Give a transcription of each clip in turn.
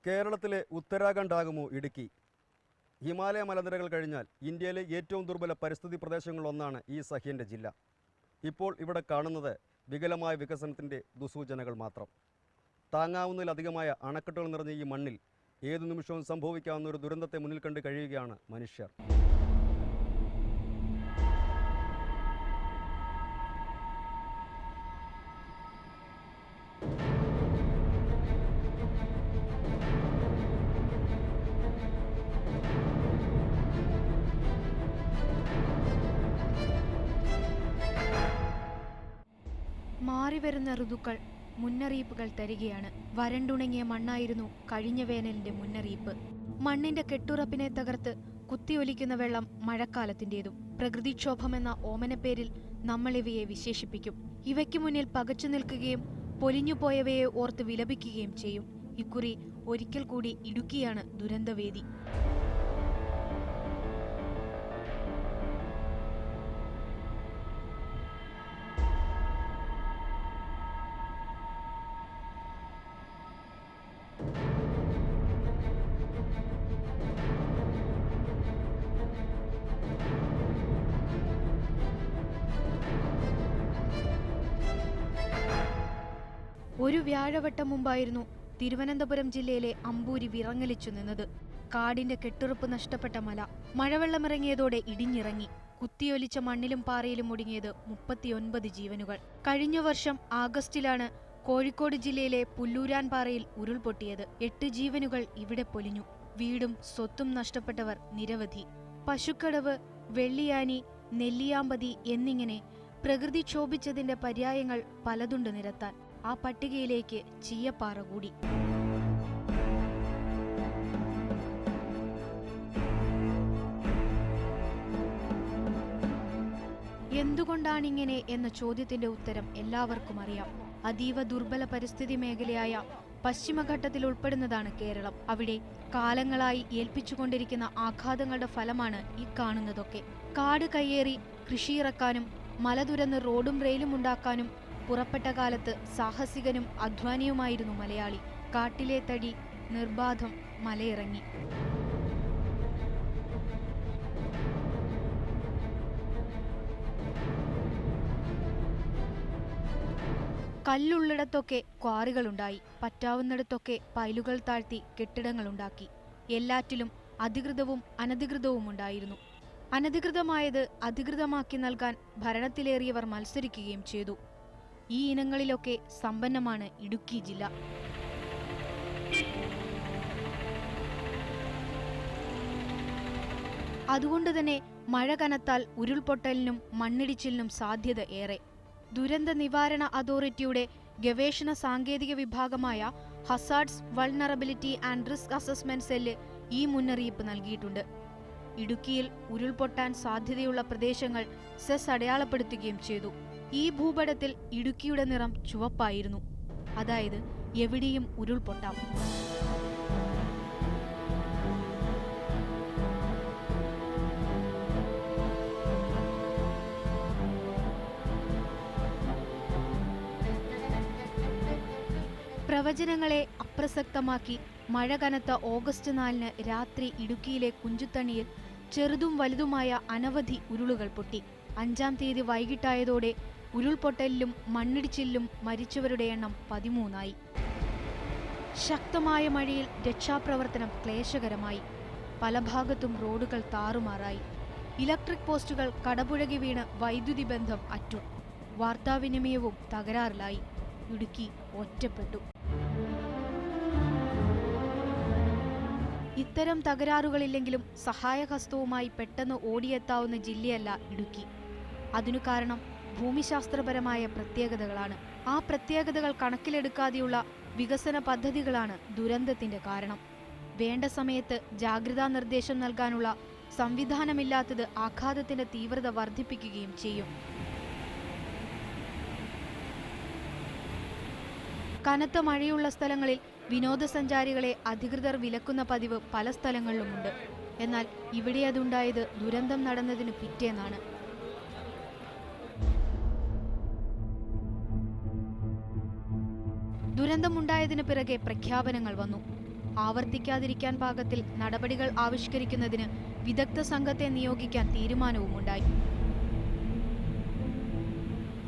കേരളത്തിലെ ഉത്തരാഖണ്ഡാകുമോ ഇടുക്കി? ഹിമാലയ മലനിരകൾ കഴിഞ്ഞാൽ ഇന്ത്യയിലെ ഏറ്റവും ദുർബല പരിസ്ഥിതി പ്രദേശങ്ങളിലൊന്നാണ് ഈ സഹ്യൻ്റെ ജില്ല. ഇപ്പോൾ ഇവിടെ കാണുന്നത് വികലമായ വികസനത്തിൻ്റെ ദുസൂചനകൾ മാത്രം. താങ്ങാവുന്നതിലധികമായ അണക്കെട്ടുകൾ നിറഞ്ഞ ഈ മണ്ണിൽ ഏതു നിമിഷവും സംഭവിക്കാവുന്ന ഒരു ദുരന്തത്തെ മുന്നിൽ കണ്ട് കഴിയുകയാണ് മനുഷ്യർ. മാറിവരുന്ന ഋതുക്കൾ മുന്നറിയിപ്പുകൾ തരികയാണ്. വരണ്ടുണങ്ങിയ മണ്ണായിരുന്നു കഴിഞ്ഞ വേനലിന്റെ മുന്നറിയിപ്പ്. മണ്ണിന്റെ കെട്ടുറപ്പിനെ തകർത്ത് കുത്തിയൊലിക്കുന്ന വെള്ളം മഴക്കാലത്തിന്റേതും. പ്രകൃതിക്ഷോഭമെന്ന ഓമനപ്പേരിൽ നമ്മൾ ഇവയെ വിശേഷിപ്പിക്കും. ഇവയ്ക്കു മുന്നിൽ പകച്ചു നിൽക്കുകയും പൊലിഞ്ഞുപോയവയെ ഓർത്ത് വിലപിക്കുകയും ചെയ്യും. ഇക്കുറി ഒരിക്കൽ കൂടി ഇടുക്കിയാണ് ദുരന്തവേദി. ഒരു വ്യാഴവട്ടം മുമ്പായിരുന്നു തിരുവനന്തപുരം ജില്ലയിലെ അമ്പൂരി വിറങ്ങലിച്ചു നിന്നത്. കാടിന്റെ കെട്ടുറപ്പ് നഷ്ടപ്പെട്ട മല മഴവെള്ളമിറങ്ങിയതോടെ ഇടിഞ്ഞിറങ്ങി. കുത്തിയൊലിച്ച മണ്ണിലും പാറയിലും ഒടുങ്ങിയത് 39 ജീവനുകൾ. കഴിഞ്ഞ വർഷം ആഗസ്റ്റിലാണ് കോഴിക്കോട് ജില്ലയിലെ പുല്ലൂരാൻ പാറയിൽ ഉരുൾപൊട്ടിയത്. 8 ജീവനുകൾ ഇവിടെ പൊലിഞ്ഞു. വീടും സ്വത്തും നഷ്ടപ്പെട്ടവർ നിരവധി. പശുക്കടവ്, വെള്ളിയാനി, നെല്ലിയാമ്പതി എന്നിങ്ങനെ പ്രകൃതി ക്ഷോഭിച്ചതിന്റെ പര്യായങ്ങൾ പലതുണ്ട് നിരത്താൻ. ആ പട്ടികയിലേക്ക് ചീയപ്പാറ കൂടി. എന്തുകൊണ്ടാണിങ്ങനെ എന്ന ചോദ്യത്തിന്റെ ഉത്തരം എല്ലാവർക്കും അറിയാം. അതീവ ദുർബല പരിസ്ഥിതി മേഖലയായ പശ്ചിമഘട്ടത്തിൽ ഉൾപ്പെടുന്നതാണ് കേരളം. അവിടെ കാലങ്ങളായി ഏൽപ്പിച്ചുകൊണ്ടിരിക്കുന്ന ആഘാതങ്ങളുടെ ഫലമാണ് ഈ കാണുന്നതൊക്കെ. കാട് കയ്യേറി കൃഷിയിറക്കാനും മല തുരന്ന് റോഡും റെയിലും ഉണ്ടാക്കാനും പുറപ്പെട്ട കാലത്ത് സാഹസികനും അധ്വാനിയുമായിരുന്നു മലയാളി. കാട്ടിലെ തടി നിർബാധം മലയിറങ്ങി. കല്ലുള്ളിടത്തൊക്കെ ക്വാറികളുണ്ടായി. പറ്റാവുന്നിടത്തൊക്കെ പൈലുകൾ താഴ്ത്തി കെട്ടിടങ്ങളുണ്ടാക്കി. എല്ലാറ്റിലും അധികൃതവും അനധികൃതവും ഉണ്ടായിരുന്നു. അനധികൃതമായത് അധികൃതമാക്കി നൽകാൻ ഭരണത്തിലേറിയവർ മത്സരിക്കുകയും ചെയ്തു. ഈ ഇനങ്ങളിലൊക്കെ സമ്പന്നമാണ് ഇടുക്കി ജില്ല. അതുകൊണ്ട് തന്നെ മഴ കനത്താൽ ഉരുൾപൊട്ടലിനും മണ്ണിടിച്ചിലിനും സാധ്യത ഏറെ. ദുരന്ത നിവാരണ അതോറിറ്റിയുടെ ഗവേഷണ സാങ്കേതിക വിഭാഗമായ hazards vulnerability and risk assessment cell ഈ മുന്നറിയിപ്പ് നൽകിയിട്ടുണ്ട്. ഇടുക്കിയിൽ ഉരുൾപൊട്ടാൻ സാധ്യതയുള്ള പ്രദേശങ്ങൾ സെസ് അടയാളപ്പെടുത്തുകയും ചെയ്തു. ഈ ഭൂപടത്തിൽ ഇടുക്കിയുടെ നിറം ചുവപ്പായിരുന്നു. അതായത് എവിടെയും ഉരുൾപൊട്ടാം. പ്രവചനങ്ങളെ അപ്രസക്തമാക്കി മഴ കനത്ത ഓഗസ്റ്റ് 4 രാത്രി ഇടുക്കിയിലെ കുഞ്ചുത്തണിയിൽ ചെറുതും വലുതുമായ അനവധി ഉരുളുകൾ പൊട്ടി. 5-ാം തീയതി വൈകിട്ടായതോടെ ഉരുൾപൊട്ടലിലും മണ്ണിടിച്ചിലും മരിച്ചവരുടെ എണ്ണം 13ആയി. ശക്തമായ മഴയിൽ രക്ഷാപ്രവർത്തനം ക്ലേശകരമായി. പല ഭാഗത്തും റോഡുകൾ താറുമാറായി. ഇലക്ട്രിക് പോസ്റ്റുകൾ കടപുഴകി വീണ് വൈദ്യുതി ബന്ധം അറ്റു. വാർത്താവിനിമയവും തകരാറിലായി. ഇടുക്കി ഒറ്റപ്പെട്ടു. ഇത്തരം തകരാറുകളില്ലെങ്കിലും സഹായഹസ്തവുമായി പെട്ടെന്ന് ഓടിയെത്താവുന്ന ജില്ലയല്ല ഇടുക്കി. അതിനു കാരണം ഭൂമിശാസ്ത്രപരമായ പ്രത്യേകതകളാണ്. ആ പ്രത്യേകതകൾ കണക്കിലെടുക്കാതെയുള്ള വികസന പദ്ധതികളാണ് ദുരന്തത്തിന്റെ കാരണം. വേണ്ട സമയത്ത് ജാഗ്രതാ നിർദ്ദേശം നൽകാനുള്ള സംവിധാനമില്ലാത്തത് ആഘാതത്തിന്റെ തീവ്രത വർദ്ധിപ്പിക്കുകയും ചെയ്യും. കനത്ത മഴയുള്ള സ്ഥലങ്ങളിൽ വിനോദസഞ്ചാരികളെ അധികൃതർ വിലക്കുന്ന പതിവ് പല സ്ഥലങ്ങളിലുമുണ്ട്. എന്നാൽ ഇവിടെ അതുണ്ടായത് ദുരന്തം നടന്നതിന് പിറ്റേന്നാണ്. ദുരന്തമുണ്ടായതിനു പിറകെ പ്രഖ്യാപനങ്ങൾ വന്നു. ആവർത്തിക്കാതിരിക്കാൻ പാകത്തിൽ നടപടികൾ ആവിഷ്കരിക്കുന്നതിന് വിദഗ്ധ സംഘത്തെ നിയോഗിക്കാൻ തീരുമാനവുമുണ്ടായി.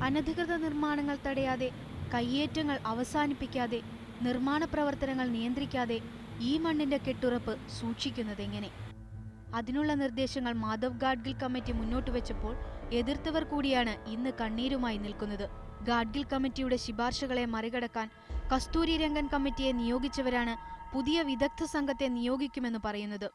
അനധികൃത നിർമ്മാണങ്ങൾ തടയാതെ, കയ്യേറ്റങ്ങൾ അവസാനിപ്പിക്കാതെ, നിർമ്മാണ പ്രവർത്തനങ്ങൾ നിയന്ത്രിക്കാതെ ഈ മണ്ണിന്റെ കെട്ടുറപ്പ് സൂക്ഷിക്കുന്നതെങ്ങനെ? അതിനുള്ള നിർദ്ദേശങ്ങൾ മാധവ് ഗാഡ്ഗിൽ കമ്മിറ്റി മുന്നോട്ട് വെച്ചപ്പോൾ എതിർത്തവർ കൂടിയാണ് ഇന്ന് കണ്ണീരുമായി നിൽക്കുന്നത്. ഗാഡ്ഗിൽ കമ്മിറ്റിയുടെ ശുപാർശകളെ മറികടക്കാൻ കസ്തൂരി രംഗൻ കമ്മിറ്റിയെ നിയോഗിച്ചവരാണ് പുതിയ വിദഗ്ധ സംഘത്തെ നിയോഗിക്കുമെന്ന് പറയുന്നത്.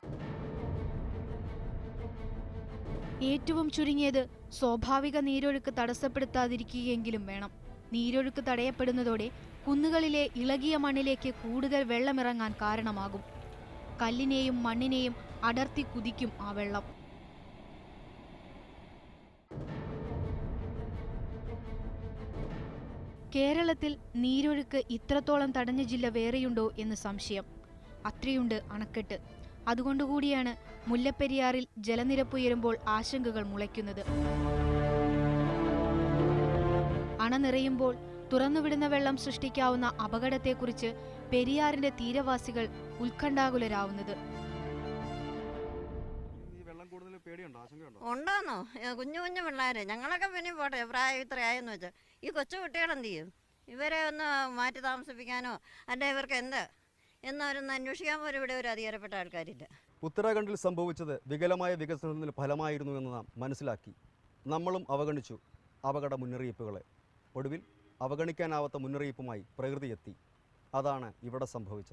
ഏറ്റവും ചുരുങ്ങിയത് സ്വാഭാവിക നീരൊഴുക്ക് തടസ്സപ്പെടുത്താതിരിക്കുകയെങ്കിലും വേണം. നീരൊഴുക്ക് തടയപ്പെടുന്നതോടെ കുന്നുകളിലെ ഇളകിയ മണ്ണിലേക്ക് കൂടുതൽ വെള്ളമിറങ്ങാൻ കാരണമാകും. കല്ലിനെയും മണ്ണിനെയും അടർത്തി കുതിക്കും ആ വെള്ളം. കേരളത്തിൽ നീരൊഴുക്ക് ഇത്രത്തോളം തടഞ്ഞ ജില്ല വേറെയുണ്ടോ എന്ന് സംശയം. അത്രയുണ്ട് അണക്കെട്ട്. അതുകൊണ്ടുകൂടിയാണ് മുല്ലപ്പെരിയാറിൽ ജലനിരപ്പുയരുമ്പോൾ ആശങ്കകൾ മുളയ്ക്കുന്നത്. അണ നിറയുമ്പോൾ തുറന്നുവിടുന്ന വെള്ളം സൃഷ്ടിക്കാവുന്ന അപകടത്തെക്കുറിച്ച് പെരിയാറിന്റെ തീരവാസികൾ ഉത്കണ്ഠാകുലരാവുന്നത്. ഉണ്ടോന്നോ? കുഞ്ഞു കുഞ്ഞു പിള്ളേര്, ഞങ്ങളൊക്കെ പിന്നെ പോട്ടെ, പ്രായം ഇത്രയായെന്ന് വെച്ചാൽ ഈ കൊച്ചു കുട്ടികളെന്ത് ചെയ്യും? ഇവരെ ഒന്ന് മാറ്റി താമസിപ്പിക്കാനോ അല്ലെ ഇവർക്ക് എന്ത് എന്നവരൊന്ന് അന്വേഷിക്കാൻ പോലും ഇവിടെ ഒരു അധികാരപ്പെട്ട ആൾക്കാരില്ല. ഉത്തരാഖണ്ഡിൽ സംഭവിച്ചത് വികലമായ വികസനത്തിന് ഫലമായിരുന്നു എന്ന് നാം മനസ്സിലാക്കി. നമ്മളും അവഗണിച്ചു അപകട മുന്നറിയിപ്പുകളെ. ഒടുവിൽ അവഗണിക്കാനാവാത്ത മുന്നറിയിപ്പുമായി പ്രകൃതി എത്തി. അതാണ് ഇവിടെ സംഭവിച്ചത്.